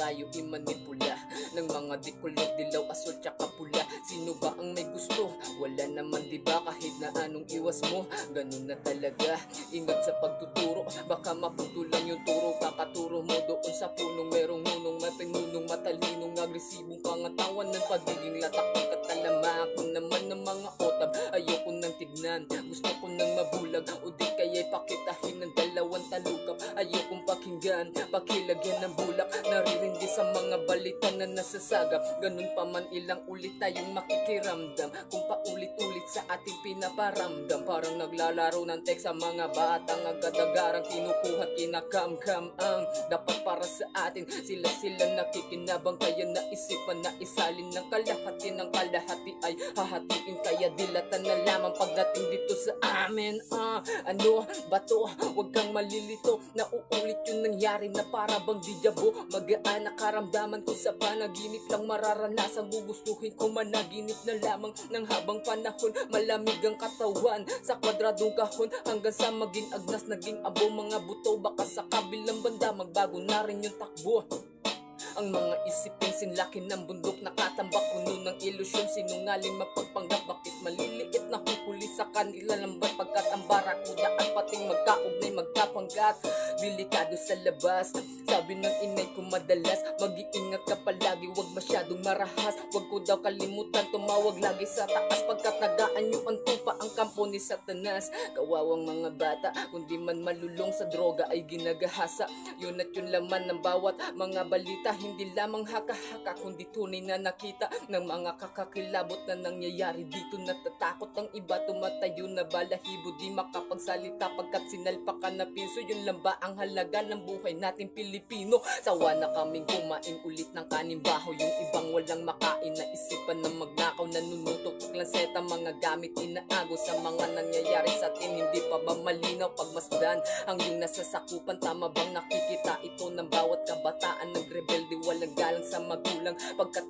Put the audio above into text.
tayo imanipula ng mga di kulay, dilaw, asul, tsaka pula. Sino ba ang may gusto? Wala naman diba kahit na anong iwas mo. Ganun na talaga, ingat sa pagtuturo, baka maputulang yung turo. Kakaturo mo doon sa punong merong nunong, matinunong, matalinong, agresibong pangatawan ng pagiging latak ng katalama. Ako naman ng mga otab, ayoko nang tignan, gusto ko nang mabulag o di kaya'y pakitahin ng dalawang talukap. Ayokong pakinggan, pakilagyan ng bulak, naririndi sa mga balita na nasasagap. Ganun pa man ilang ulit tayong makikiramdam, kung paulit-ulit sa ating pinaparamdam. Parang naglalaro ng text sa mga batang agad-agarang kinukuha, kinakamkam ang dapat para sa atin. Sila nakikinabang, kaya naisipan na isalin ng kalahati ng kalahati ay hahatiin. Kaya dilatan na lamang pagdating dito sa amin. Ano ba to? Huwag kang malilito, nauulit yung nangyari na para bang dijabo. Magaan na karamdaman ko sa panaginip lang mararanasan, gugustuhin ko managinip na lamang ng habang panahon. Malamig ang katawan sa kwadradong kahon, hanggang sa maging agnas, naging abo mga buto. Baka sa kabilang banda magbago na rin yung takbo. Ang mga isipin sinlaki ng bundok, nakatambak puno ng ilusyon, sinungaling mapagpanggap. Bakit maliliit na hukuli sa kanila lambat, pagkat ang barakuda at pating magkaugnay, magkapanggat. Delikado sa labas, sabi ng inay ko madalas, mag-iingat ka palagi, wag masyadong marahas. Wag ko daw kalimutan tumawag lagi sa taas, pagkat nagaan yung antupa ang kampo ni Satanas. Kawawang mga bata, kundi man malulong sa droga ay ginagahasa. Yun at yun laman ng bawat mga balita, hindi lamang haka-haka kundi tunay na nakita ng mga kakakilabot na nangyayari dito. Natatakot ang iba, tumatayo na balahibo, di makapagsalita pagkat sinalpakan na piso. Yun lang ba ang halaga ng buhay natin Pilipino? Sawa na kaming kumain ulit ng kanin baho, yung ibang walang makain na isipan na magnakaw. Nanunutok lanseta, mga gamit inaago sa mga nangyayari sa atin. Hindi pa ba malinaw pagmasdan ang yung nasasakupan? Tama bang nakikita ito ng bawat kabataan? Nagrebelde, walang galang sa magulang, pagkat